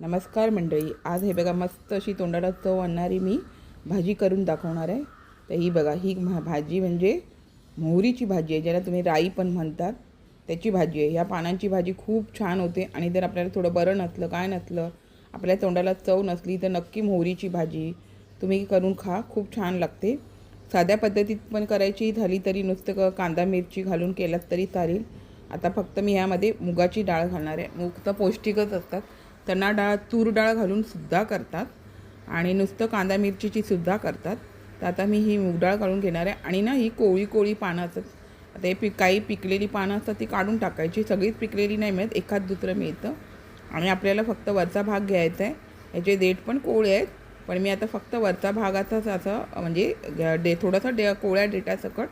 नमस्कार मंडळी, आज हे बघा मस्त अशी तोंडाला चव आणणारी मी भाजी करून दाखवणार आहे। तर ही बघा, ही भाजी म्हणजे मोहरीची भाजी आहे, ज्याला तुम्ही राई पण म्हणतात, त्याची भाजी आहे। या पानांची भाजी खूप छान होते आणि जर आपल्याला थोडं बरं नसलं, काय नसलं, आपल्या तोंडाला चव नसली तर नक्की मोहरीची भाजी तुम्ही करून खा, खूप छान लागते। साध्या पद्धतीत पण करायची झाली तरी नुसतं कांदा मिरची घालून केलात तरी चालेल। आता फक्त मी यामध्ये मुगाची डाळ घालणार आहे। मूग तर पौष्टिकच असतात, चणा डाळ तूर डाळ घालून सुद्धा करतात आणि नुसतं कांदा मिरचीची सुद्धा करतात। तर आता मी ही मूग डाळ घालून घेणार आहे आणि ना ही कोळी कोळी पानं असतात। आता हे काही पिकलेली पानं असतात ती काढून टाकायची, सगळीच पिकलेली नाही मिळत, एखाद दुसरं मिळतं आणि आपल्याला फक्त वरचा भाग घ्यायचा आहे। याचे देठ पण कोवळे आहेत, पण मी आता फक्त वरचा भागाचाच असं म्हणजे थोडासा कोवळ्या देठासकट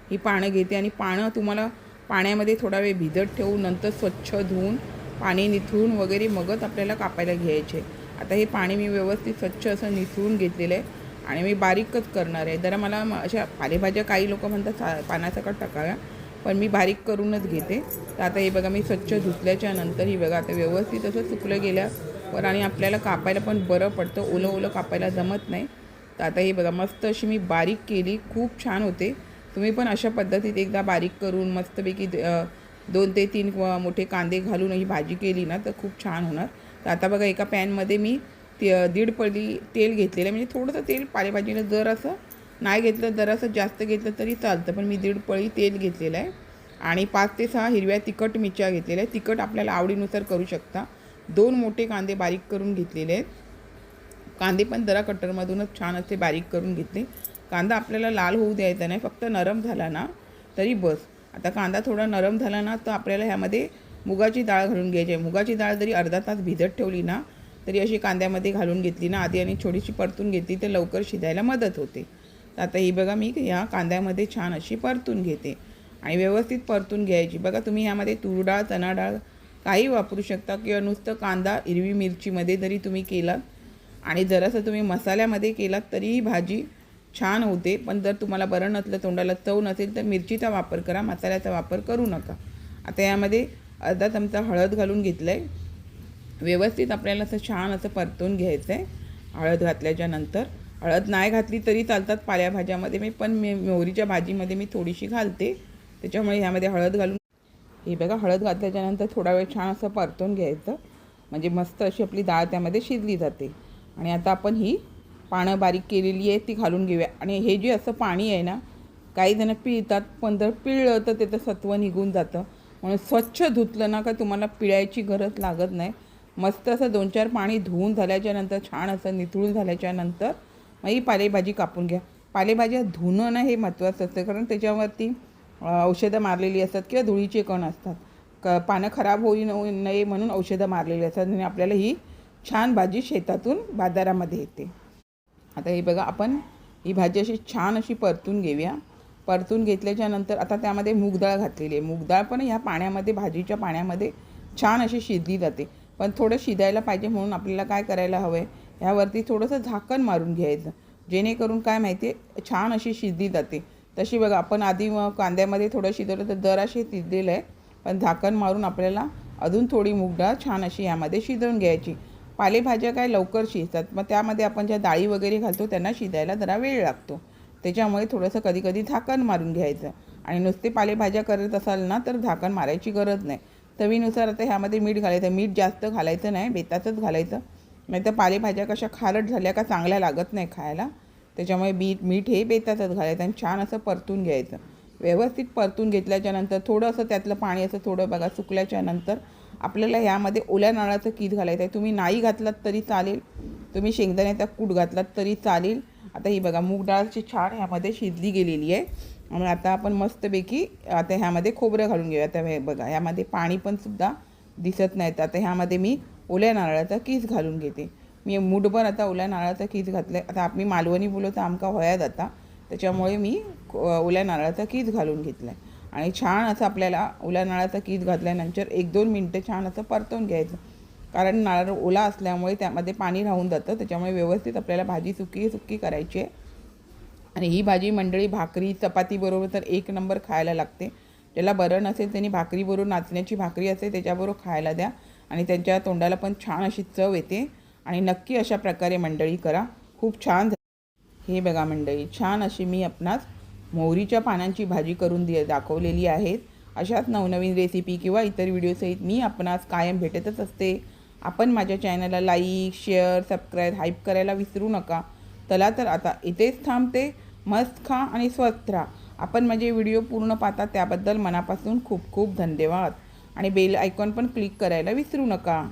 ही पानं घेते आणि पानं तुम्हाला पाण्यामध्ये थोडा वेळ भिजत ठेवून नंतर स्वच्छ धुवून पाणी निथळून वगैरे मगच आपल्याला कापायला घ्यायचे। आता हे पाणी मी व्यवस्थित स्वच्छ असं निथळून घेतलेलं आहे आणि मी बारीकच करणार आहे। जरा मला अशा पालेभाज्या काही लोक म्हणतात पाण्यासकट टाकाव्या, पण मी बारीक करूनच घेते। तर आता हे बघा, मी स्वच्छ धुतल्याच्या नंतर ही बघा आता व्यवस्थित असं सुकलं गेल्यावर आणि आपल्याला कापायला पण बरं पडतं, ओलं ओलं कापायला जमत नाही। तर आता ही बघा मस्त अशी मी बारीक केली, खूप छान होते। तुम्ही पण अशा पद्धतीत एकदा बारीक करून मस्तपैकी 2 ते 3 मोठे कांदे घालून ही भाजी केली ना तर खूप छान होणार। तर आता बघा एका पॅनमध्ये मी 1.5 पळी तेल घेतलेलं आहे, म्हणजे थोडंसं तेल पालेभाजीला जर असं नाही घेतलं, जरासं जास्त घेतलं तरी चालतं, पण मी 1.5 पळी तेल घेतलेलं आहे आणि 5 ते 6 हिरव्या तिखट मिरच्या घेतलेल्या आहेत। तिखट आपल्याला आवडीनुसार करू शकता। 2 मोठे कांदे बारीक करून घेतलेले आहेत, कांदे पण जरा कटरमधूनच छान असे बारीक करून घेतले। कांदा आपल्याला लाल होऊ द्यायचा नाही, फक्त नरम झाला ना तरी बस। आता कांदा थोडा नरम झाला ना तर आपल्याला ह्यामध्ये मुगाची डाळ घालून घ्यायची आहे। मुगाची डाळ जरी अर्धा तास भिजत ठेवली ना तरी अशी कांद्यामध्ये घालून घेतली ना आधी आणि थोडीशी परतून घेतली तर लवकर शिजायला मदत होते। तर आता ही बघा मी या कांद्यामध्ये छान अशी परतून घेते आणि व्यवस्थित परतून घ्यायची। बघा तुम्ही यामध्ये तूर डाळ चणा डाळ काही वापरू शकता किंवा नुसतं कांदा हिरवी मिरचीमध्ये जरी तुम्ही केलात आणि जरासं तुम्ही मसाल्यामध्ये केलात तरीही भाजी छान होते। पण जर तुम्हाला बरं नसलं, तोंडाला चव नसेल तर मिरचीचा वापर करा, मसाल्याचा वापर करू नका। आता यामध्ये अर्धा चमचा हळद घालून घेतलं आहे, व्यवस्थित आपल्याला असं छान असं परतून घ्यायचं आहे। हळद घातल्याच्या नंतर, हळद नाही घातली तरी चालतात पालेभाज्यामध्ये, पण मोहरीच्या भाजीमध्ये मी थोडीशी घालते, त्याच्यामुळे ह्यामध्ये हळद घालून हे बघा हळद घातल्याच्यानंतर थोडा वेळ छान असं परतून घ्यायचं, म्हणजे मस्त अशी आपली डाळ त्यामध्ये शिजली जाते। आणि आता आपण ही पानं बारीक केलेली आहे ती घालून घेऊया। आणि हे जे असं पाणी आहे ना, काही जण पिळतात, पण जर पिळलं तर त्याचं सत्व निघून जातं, म्हणून स्वच्छ धुतलं ना का तुम्हाला पिळायची गरज लागत नाही। मस्त असं 2-4 पाणी धुवून झाल्याच्यानंतर छान असं निथळून झाल्याच्यानंतर मग ही पालेभाजी कापून घ्या। पालेभाज्या धुणं ना हे महत्त्वाचं असतं, कारण त्याच्यावरती औषधं मारलेली असतात किंवा धुळीचे कण असतात, पानं खराब होऊ नये म्हणून औषधं मारलेली असतात आणि आपल्याला ही छान भाजी शेतातून बाजारामध्ये येते। आता हे बघा, आपण ही भाजी अशी छान अशी परतून घेऊया। परतून घेतल्याच्यानंतर आता त्यामध्ये मूग डाळ घातलेली आहे। मूग डाळ पण ह्या पाण्यामध्ये, भाजीच्या पाण्यामध्ये छान अशी शिजली जाते, पण थोडं शिजायला पाहिजे म्हणून आपल्याला काय करायला हवं आहे, ह्यावरती थोडंसं झाकण मारून घ्यायचं, जेणेकरून काय माहिती आहे छान अशी शिजली जाते। तशी बघा आपण आधी कांद्यामध्ये थोडं शिजवलं तर जराशी शिजलेलं आहे, पण झाकण मारून आपल्याला अजून थोडी मूग डाळ छान अशी यामध्ये शिजवून घ्यायची। पालेभाज्या काय लवकर शिजतात, मग त्यामध्ये आपण ज्या डाळी वगैरे घालतो त्यांना शिजायला जरा वेळ लागतो, त्याच्यामुळे थोडंसं कधी कधी झाकण मारून घ्यायचं। आणि नुसते पालेभाज्या करत असाल ना तर झाकण मारायची गरज नाही। चवीनुसार आता ह्यामध्ये मीठ घालायचं, मीठ जास्त घालायचं नाही, बेताचंच घालायचं, नाही तर पालेभाज्या कशा खारट झाल्या का चांगल्या लागत नाही खायला, त्याच्यामुळे मीठ हे बेताचंच घालायचं आणि छान असं परतून घ्यायचं। व्यवस्थित परतून घेतल्याच्यानंतर थोडंसं त्यातलं पाणी असं थोडं बघा सुकल्याच्यानंतर आपल्याला ह्यामध्ये ओल्या नारळाचं कीस घालायचं आहे। तुम्ही नाही घातलात तरी चालेल, तुम्ही शेंगदाण्याचा कूट घातलात तरी चालेल। आता ही बघा मूग डाळची छान ह्यामध्ये शिजली गेलेली आहे आणि आता आपण मस्तपैकी आता ह्यामध्ये खोबरं घालून घेऊया। आता हे बघा ह्यामध्ये पाणी पण सुद्धा दिसत नाहीत। आता ह्यामध्ये मी ओल्या नारळाचा कीस घालून घेते। मी मूठभर आता ओल्या नारळाचा कीस घातला आहे। आता आम्ही मालवणी बोलतो तर आमका होया जाता, त्याच्यामुळे मी ओल्या नारळाचा कीस घालून घेतला आहे आणि छान असं आपल्याला ओल्या नारळाचा कीस घातल्यानंतर 1-2 मिनटं छान असं परतवून घ्यायचं, कारण नारळ ओला असल्यामुळे त्यामध्ये पाणी राहून जातं, त्याच्यामुळे व्यवस्थित आपल्याला भाजी सुकी करायची आहे। आणि ही भाजी मंडळी भाकरी चपातीबरोबर तर एक नंबर खायला लागते। ज्याला बरं नसेल त्यांनी भाकरीबरोबर, नाचण्याची भाकरी असते त्याच्याबरोबर खायला द्या। आणि त्यांच्या तोंडाला पण छान अशी चव येते. आणि नक्की अशा प्रकारे मंडळी करा, खूप छान. हे बघा मंडळी, छान अशी मी आपणास मोहरीच्या पानांची भाजी करून दाखवलेली आहेत. अशाच नवनवीन रेसिपी किंवा इतर व्हिडिओसहित मी आपणास कायम भेटतच असते. आपण माझ्या चॅनलला लाईक, शेअर, सबस्क्राईब, हाईप करायला विसरू नका. चला तर आता इथेच थांबते. मस्त खा आणि स्वस्थ राहा. आपण माझे व्हिडिओ पूर्ण पाहता त्याबद्दल मनापासून खूप खूप धन्यवाद. आणि बेल आयकॉन पण क्लिक करायला विसरू नका.